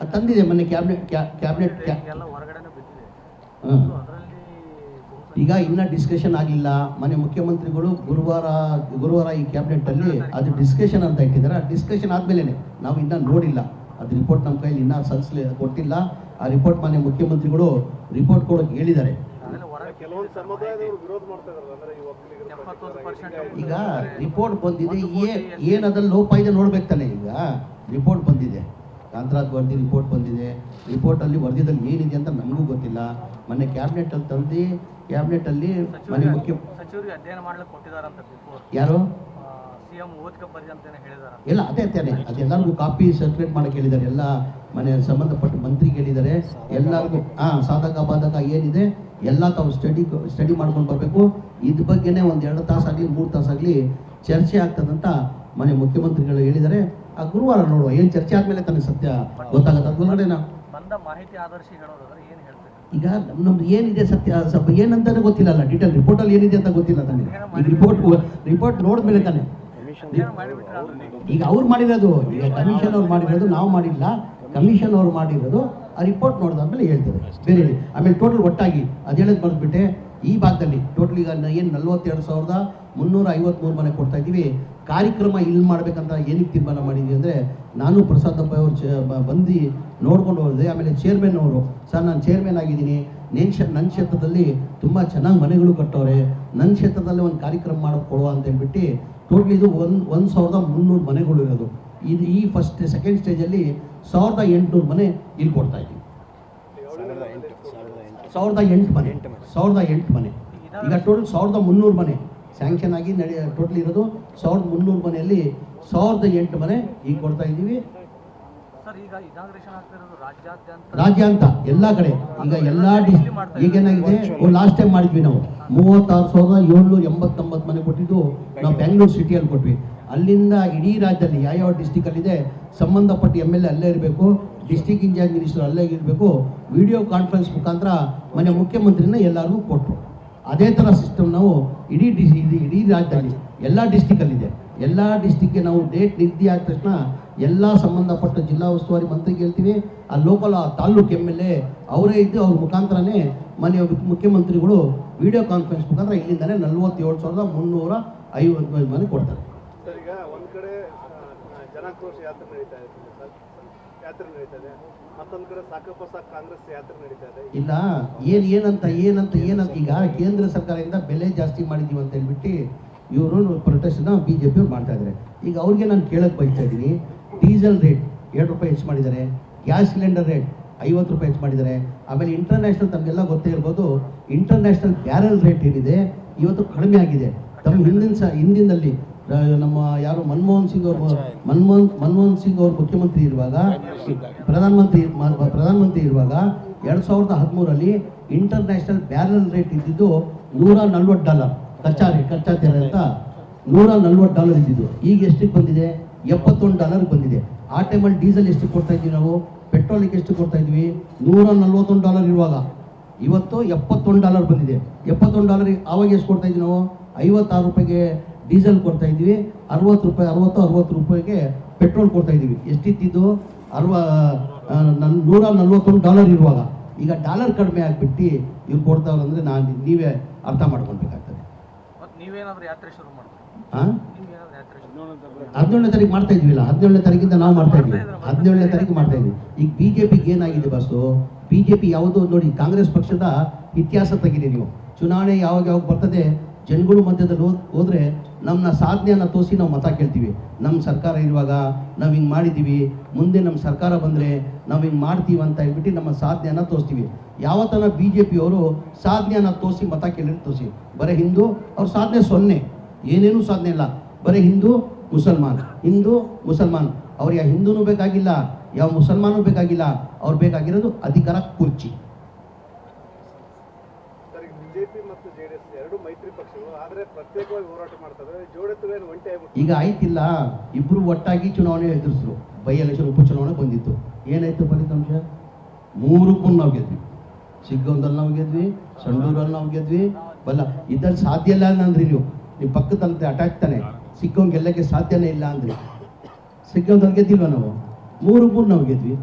ಅದು ತಂದಿದೆ ಮೊನ್ನೆ ಕ್ಯಾಬಿನೆಟ್ ಈಗ ಇನ್ನೂ ಡಿಸ್ಕಷನ್ ಆಗಲಿಲ್ಲ. ಮನೆ ಮುಖ್ಯಮಂತ್ರಿಗಳು ಗುರುವಾರ ಈ ಕ್ಯಾಬಿನೆಟ್ಟಲ್ಲಿ ಅದು ಡಿಸ್ಕಷನ್ ಅಂತ ಇಟ್ಟಿದ್ದಾರೆ. ಆ ಡಿಸ್ಕಷನ್ ಆದಮೇಲೆ ನಾವು ಇನ್ನೂ ನೋಡಿಲ್ಲ, ಅದು ರಿಪೋರ್ಟ್ ನಮ್ಮ ಕೈಲಿ ಇನ್ನೂ ಕೊಟ್ಟಿಲ್ಲ. ಆ ರಿಪೋರ್ಟ್ ಮನೆ ಮುಖ್ಯಮಂತ್ರಿಗಳು ರಿಪೋರ್ಟ್ ಕೊಡೋಕೆ ಹೇಳಿದ್ದಾರೆ. ಈಗ ರಿಪೋರ್ಟ್ ಬಂದಿದೆ, ಏನದಲ್ಲಿ ಲೋಪ ಇದೆ ನೋಡ್ಬೇಕು ತಾನೆ. ಈಗ ರಿಪೋರ್ಟ್ ಬಂದಿದೆ, ಕಾಂತರಾಜ್ ವರದಿ ರಿಪೋರ್ಟ್ ಬಂದಿದೆ. ರಿಪೋರ್ಟಲ್ಲಿ ವರದಿದಲ್ಲಿ ಏನಿದೆ ಅಂತ ನಮಗೂ ಗೊತ್ತಿಲ್ಲ. ಮೊನ್ನೆ ಕ್ಯಾಬಿನೆಟಲ್ಲಿ ತಂದು ಕ್ಯಾಬಿನೆಟಲ್ಲಿ ಮನೆ ಮುಖ್ಯ ಸಚಿವರಿಗೆ ಅಧ್ಯಯನ ಮಾಡ್ಲಿಕ್ಕೆ ಕೊಟ್ಟಿದ್ದಾರಂತ ಯಾರು ಸಿಎಂ ಓದ್ಕಬರ್ರಿ ಅಂತಾನೆ ಹೇಳಿದಾರೆ. ಎಲ್ಲ ಅದೇ ಅದೆಲ್ಲರಿಗೂ ಕಾಪಿ ಸರ್ಕ್ಯುಲೇಟ್ ಮಾಡಕ್ಕೆ ಹೇಳಿದ್ದಾರೆ. ಎಲ್ಲ ಮನೆ ಸಂಬಂಧಪಟ್ಟ ಮಂತ್ರಿಗೆ ಹೇಳಿದ್ದಾರೆ. ಎಲ್ಲರಿಗೂ ಸಾಧಕ ಬಾಧಕ ಏನಿದೆ ಎಲ್ಲ ತಾವು ಸ್ಟಡಿ ಮಾಡ್ಕೊಂಡು ಬರಬೇಕು. ಇದ್ರ ಬಗ್ಗೆನೇ ಒಂದು 2 ತಾಸಾಗಲಿ 3 ತಾಸಾಗಲಿ ಚರ್ಚೆ ಆಗ್ತದಂತ ಮನೆ ಮುಖ್ಯಮಂತ್ರಿಗಳು ಹೇಳಿದ್ದಾರೆ. ಆ ಗುರುವಾರ ನೋಡುವ, ಏನು ಚರ್ಚೆ ಆದಮೇಲೆ ತಾನೇ ಸತ್ಯ ಗೊತ್ತಾಗುತ್ತೆ. ಅದೊಳಗಡೆ ಬಂದ ಮಾಹಿತಿ ಆಧರಿಸಿ ಹೇಳೋದಾದ್ರೆ ಏನು ಹೇಳ್ತಾರೆ? ಈಗ ನಮ್ದು ಏನಿದೆ ಸತ್ಯ ಸ್ವಲ್ಪ ಏನಂತಾನೆ ಗೊತ್ತಿಲ್ಲಲ್ಲ, ಡೀಟೇಲ್ ರಿಪೋರ್ಟಲ್ಲಿ ಏನಿದೆ ಅಂತ ಗೊತ್ತಿಲ್ಲ ತಾನೆ. ಈಗ ರಿಪೋರ್ಟ್ ನೋಡಿದ್ಮೇಲೆ ತಾನೆ. ಈಗ ಅವ್ರು ಮಾಡಿರೋದು, ಈಗ ಕಮಿಷನ್ ಅವ್ರು ಮಾಡಿರೋದು, ನಾವು ಮಾಡಿಲ್ಲ. ಕಮಿಷನ್ ಅವ್ರು ಮಾಡಿರೋದು ಆ ರಿಪೋರ್ಟ್ ನೋಡಿದಾದ್ಮೇಲೆ ಹೇಳ್ತೇವೆ ಬೇರೆ. ಆಮೇಲೆ ಟೋಟಲ್ ಒಟ್ಟಾಗಿ ಅದು ಹೇಳೋದು ಬರೆದ್ಬಿಟ್ಟೆ. ಈ ಭಾಗದಲ್ಲಿ ಟೋಟಲ್ ಈಗ ಏನು 42,353 ಮನೆ ಕೊಡ್ತಾ ಇದ್ದೀವಿ. ಕಾರ್ಯಕ್ರಮ ಇಲ್ಲಿ ಮಾಡ್ಬೇಕಂತ ಏನಕ್ಕೆ ತೀರ್ಮಾನ ಮಾಡಿದ್ವಿ ಅಂದರೆ, ನಾನು ಪ್ರಸಾದ್ ಅಪ್ಪ ಅವರು ಬಂದು ನೋಡ್ಕೊಂಡು ಹೋದೆ. ಆಮೇಲೆ ಚೇರ್ಮನ್ ಅವರು, ಸರ್ ನಾನು ಚೇರ್ಮನ್ ಆಗಿದ್ದೀನಿ, ನನ್ನ ಕ್ಷೇತ್ರದಲ್ಲಿ ತುಂಬ ಚೆನ್ನಾಗಿ ಮನೆಗಳು ಕಟ್ಟವ್ರೆ, ನನ್ನ ಕ್ಷೇತ್ರದಲ್ಲಿ ಒಂದು ಕಾರ್ಯಕ್ರಮ ಮಾಡೋದು ಕೊಡುವ ಅಂತ ಹೇಳ್ಬಿಟ್ಟು ಟೋಟಲ್ ಇದು 1,300 ಮನೆಗಳು ಇರೋದು. ಇದು ಈ ಸೆಕೆಂಡ್ ಸ್ಟೇಜಲ್ಲಿ 1,800 ಮನೆ ಇಲ್ಲಿ ಕೊಡ್ತಾ ಇದ್ದೀವಿ. 1,008 ಮನೆ. ಈಗ ಟೋಟಲ್ 1,300 ಮನೆ ಸ್ಯಾಂಕ್ಷನ್ ಆಗಿ ಟೋಟಲ್ ಇರೋದು 1,300 ಮನೆಯಲ್ಲಿ 1,008 ಮನೆ ಈಗ ಕೊಡ್ತಾ ಇದ್ದೀವಿ. ರಾಜ್ಯಾಂತ ಎಲ್ಲ ಕಡೆ ಈಗ ಎಲ್ಲ ಈಗೇನಾಗಿದೆ, ಲಾಸ್ಟ್ ಟೈಮ್ ಮಾಡಿದ್ವಿ ನಾವು 36,789 ಮನೆ ಕೊಟ್ಟಿದ್ದು ನಾವು ಬೆಂಗಳೂರು ಸಿಟಿಯಲ್ಲಿ ಕೊಟ್ವಿ. ಅಲ್ಲಿಂದ ಇಡೀ ರಾಜ್ಯದಲ್ಲಿ ಯಾವ ಡಿಸ್ಟಿಕಲ್ಲಿದೆ ಸಂಬಂಧಪಟ್ಟ MLA ಅಲ್ಲೇ ಇರಬೇಕು, ಡಿಸ್ಟಿಕ್ ಇನ್ಚಾರ್ಜ್ ಮಿನಿಸ್ಟರ್ ಅಲ್ಲೇ ಇರಬೇಕು. ವಿಡಿಯೋ ಕಾನ್ಫರೆನ್ಸ್ ಮುಖಾಂತರ ಮನೆ ಮುಖ್ಯಮಂತ್ರಿನ ಎಲ್ಲರಿಗೂ ಕೊಟ್ಟರು. ಅದೇ ಥರ ಸಿಸ್ಟಮ್ ನಾವು ಇಡೀ ರಾಜ್ಯದಲ್ಲಿ ಎಲ್ಲ ಡಿಸ್ಟಿಕಲ್ಲಿದೆ. ಎಲ್ಲ ಡಿಸ್ಟಿಕ್ಗೆ ನಾವು ಡೇಟ್ ನಿಗದಿ ಆದ ತಕ್ಷಣ ಎಲ್ಲ ಸಂಬಂಧಪಟ್ಟ ಜಿಲ್ಲಾ ಉಸ್ತುವಾರಿ ಮಂತ್ರಿಗೆ ಹೇಳ್ತೀವಿ. ಆ ಲೋಕಲ್ ತಾಲ್ಲೂಕು MLA ಅವರೇ ಇದ್ದು ಅವ್ರ ಮುಖಾಂತರನೇ ಮನೆ ಮುಖ್ಯಮಂತ್ರಿಗಳು ವಿಡಿಯೋ ಕಾನ್ಫರೆನ್ಸ್ ಮುಖಾಂತರ ಇಲ್ಲಿಂದಲೇ 47,355 ಮನೆ ಕೊಡ್ತಾರೆ. ಈಗ ಒಂದು ಕಡೆ ಜನಾಕ್ರೋಶ ಯಾತ್ರೆ ನಡೀತಾ ಇದೆ, ಮತ್ತೊಂದು ಕಡೆ ಸಾಕಪ್ಪ ಸಾಕು ಕಾಂಗ್ರೆಸ್ ಯಾತ್ರೆ ನಡೀತಾ ಇದೆ. ಇಲ್ಲ ಏನಂತ ಈಗ ಕೇಂದ್ರ ಸರ್ಕಾರದಿಂದ ಬೆಲೆ ಜಾಸ್ತಿ ಮಾಡಿದ್ದೀವಿ ಅಂತ ಹೇಳ್ಬಿಟ್ಟು ಇವರು ಪ್ರೊಟೆಸ್ಟ್ನ BJP ಅವ್ರು ಮಾಡ್ತಾ ಇದ್ದಾರೆ. ಈಗ ಅವ್ರಿಗೆ ನಾನು ಕೇಳಕ್ಕೆ ಬಯಸ್ತಾ ಇದ್ದೀನಿ, ಡೀಸೆಲ್ ರೇಟ್ 2 ರೂಪಾಯಿ ಹೆಚ್ಚು ಮಾಡಿದ್ದಾರೆ, ಗ್ಯಾಸ್ ಸಿಲಿಂಡರ್ ರೇಟ್ 50 ರೂಪಾಯಿ ಹೆಚ್ಚು ಮಾಡಿದ್ದಾರೆ. ಆಮೇಲೆ ಇಂಟರ್ನ್ಯಾಷನಲ್ ತಮಗೆಲ್ಲ ಗೊತ್ತೇ ಇರ್ಬೋದು, ಇಂಟರ್ನ್ಯಾಷನಲ್ ಬ್ಯಾರಲ್ ರೇಟ್ ಏನಿದೆ ಇವತ್ತು ಕಡಿಮೆ ಆಗಿದೆ. ತಮ್ಮ ಹಿಂದಿನಲ್ಲಿ ನಮ್ಮ ಯಾರು ಮನಮೋಹನ್ ಸಿಂಗ್ ಅವರು ಮುಖ್ಯಮಂತ್ರಿ ಇರುವಾಗ, ಪ್ರಧಾನಮಂತ್ರಿ ಇರುವಾಗ 2013 ಇಂಟರ್ನ್ಯಾಷನಲ್ ಬ್ಯಾರಲ್ ರೇಟ್ ಇದ್ದಿದ್ದು $140 ಕಚ್ಚಾ ತೆರೆ ಅಂತ $140 ಇದ್ದಿದ್ದು. ಈಗ ಎಷ್ಟಕ್ಕೆ ಬಂದಿದೆ? $71 ಬಂದಿದೆ. ಆ ಟೈಮಲ್ಲಿ ಡೀಸೆಲ್ ಎಷ್ಟು ಕೊಡ್ತಾ ಇದ್ವಿ ನಾವು, ಪೆಟ್ರೋಲಿಗೆ ಎಷ್ಟು ಕೊಡ್ತಾ ಇದ್ವಿ? $141 ಇರುವಾಗ ಇವತ್ತು $71 ಬಂದಿದೆ. $71 ಆವಾಗ ಎಷ್ಟು ಕೊಡ್ತಾ ಇದ್ವಿ ನಾವು? 56 ರೂಪಾಯಿಗೆ ಡೀಸೆಲ್ ಕೊಡ್ತಾ ಇದ್ವಿ, 60 ರೂಪಾಯಿಗೆ ಪೆಟ್ರೋಲ್ ಕೊಡ್ತಾ ಇದ್ದೀವಿ. ಎಷ್ಟಿತ್ತಿದ್ದು? $141 ಇರುವಾಗ ಈಗ ಡಾಲರ್ ಕಡಿಮೆ ಆಗಿಬಿಟ್ಟು ಇವ್ರು ಕೊಡ್ತಾವ್ರು ಅಂದರೆ ನೀವೇ ಅರ್ಥ ಮಾಡ್ಕೊಳ್ಬೇಕಾಗ್ತದೆ. 17ನೇ ತಾರೀಕು ಮಾಡ್ತಾ ಇದ್ವಿಲ್ಲ, 17ನೇ ತಾರೀಕಿಂದ ನಾವು ಮಾಡ್ತಾ ಇದ್ವಿ, 17ನೇ ತಾರೀಕು ಮಾಡ್ತಾ ಇದ್ವಿ. ಈಗ BJPಗೆ ಏನಾಗಿದೆ ಬಸ್ಸು, BJP ಯಾವುದು ನೋಡಿ, ಕಾಂಗ್ರೆಸ್ ಪಕ್ಷದ ಇತಿಹಾಸ ತೆಗೀರಿ ನೀವು. ಚುನಾವಣೆ ಯಾವಾಗ ಬರ್ತದೆ, ಜನಗಳು ಮಧ್ಯದಲ್ಲಿ ಹೋದರೆ ನಮ್ಮ ಸಾಧನೆಯನ್ನು ತೋರಿಸಿ ನಾವು ಮತ ಕೇಳ್ತೀವಿ. ನಮ್ಮ ಸರ್ಕಾರ ಇರುವಾಗ ನಾವು ಹಿಂಗೆ ಮಾಡಿದ್ದೀವಿ, ಮುಂದೆ ನಮ್ಮ ಸರ್ಕಾರ ಬಂದರೆ ನಾವು ಹಿಂಗೆ ಮಾಡ್ತೀವಿ ಅಂತ ಹೇಳ್ಬಿಟ್ಟು ನಮ್ಮ ಸಾಧನೆಯನ್ನು ತೋರಿಸ್ತೀವಿ. ಯಾವತ್ತನ BJP ಅವರು ಸಾಧನೆಯನ್ನು ತೋರಿಸಿ ಮತ ಕೇಳಿ ತೋರಿಸಿ, ಬರೀ ಹಿಂದೂ ಅವ್ರ ಸಾಧನೆ 0, ಏನೇನೂ ಸಾಧನೆ ಇಲ್ಲ, ಬರೀ ಹಿಂದೂ ಮುಸಲ್ಮಾನ್. ಅವ್ರು ಯಾವ ಹಿಂದೂನೂ ಬೇಕಾಗಿಲ್ಲ, ಯಾವ ಮುಸಲ್ಮಾನೂ ಬೇಕಾಗಿಲ್ಲ, ಅವ್ರು ಬೇಕಾಗಿರೋದು ಅಧಿಕಾರ, ಕುರ್ಚಿ. ಮೈತ್ರಿ ಪಕ್ಷಗಳು ಆದರೆ ಪ್ರತ್ಯೇಕವಾಗಿ ಹೋರಾಟ ಮಾಡ್ತಾರೆ, ಜೋಡೆತ್ತುವೇನು ಒಂಟೆ ಆಗ್ಬಿಟ್ಟು ಈಗ ಆಯ್ತಿಲ್ಲ. ಇಬ್ಬರು ಒಟ್ಟಾಗಿ ಚುನಾವಣೆ ಎದುರಿಸಿದ್ರು. ಬೈ ಎಲೆಕ್ಷನ್ ಉಪಚುನಾವಣೆ ಬಂದಿತ್ತು. ಏನಾಯ್ತು ಫಲಿತಾಂಶ? 3ಕ್ಕೂ ನಾವು ಗೆದ್ವಿ. ಸಿಗ್ಗಾಂವದಲ್ಲಿ ನಾವು ಗೆದ್ವಿ, ಸಂಡೂರಲ್ಲಿ ನಾವು ಗೆದ್ವಿ. ಬಲ್ಲ ಇದ್ರಲ್ಲಿ ಸಾಧ್ಯ ಇಲ್ಲ ಅಂದ್ರಿ ನೀವು, ನಿಮ್ಮ ಪಕ್ಕದಲ್ಲಿ ಅಟ್ಯಾಕ್ ತಾನೆ. ಸಿಗ್ಗಾಂವ್ ಗೆಲ್ಲಕ್ಕೆ ಸಾಧ್ಯನೇ ಇಲ್ಲ ಅಂದ್ರಿ. ಸಿಗ್ಗಾಂವದಲ್ಲಿ ಗೆದ್ದಿಲ್ವ ನಾವು? 3ಕ್ಕೂ ನಾವು ಗೆದ್ವಿ.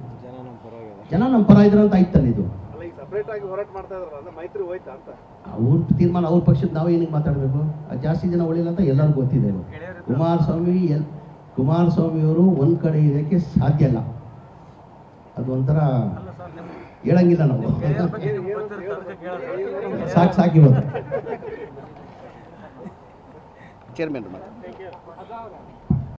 ಜನ ನಮ್ಮ ಪರ ಇದ್ರ ಅಂತ ಆಯ್ತಲ್ಲ ಇದು. ಅಲ್ಲ ಈಗ ಸಪ್ರೇಟ್ ಆಗಿ ಹೋರಾಟ ಮಾಡ್ತಾ ಇದ್ರಲ್ಲ ಅಂದ್ರೆ ಮೈತ್ರಿ ಹೋಯ್ತಾ ಅಂತ. ಅವ್ರ ತೀರ್ಮಾನ, ಅವ್ರ ಪಕ್ಷದ ನಾವು ಏನಕ್ಕೆ ಮಾತಾಡಬೇಕು? ಜಾಸ್ತಿ ಜನ ಉಳಿಲ್ಲ ಅಂತ ಎಲ್ಲರಿಗೂ ಗೊತ್ತಿದೆ. ಕುಮಾರಸ್ವಾಮಿಯವರು ಒಂದು ಕಡೆ ಇದಕ್ಕೆ ಸಾಧ್ಯ ಇಲ್ಲ. ಅದು ಒಂಥರ ಅಲ್ಲ ಸರ್, ನಿಮ್ಮ ಹೇಳಂಗಿಲ್ಲ ನಾವು. ಗೆಳೆಯರ ಬಗ್ಗೆ ನಿಮ್ಗೆ ಗೊತ್ತಿರೋ ತನಕ ಕೇಳಿದ್ರೆ ಸಾಕಿರೋದು ಚೇರ್ಮನ್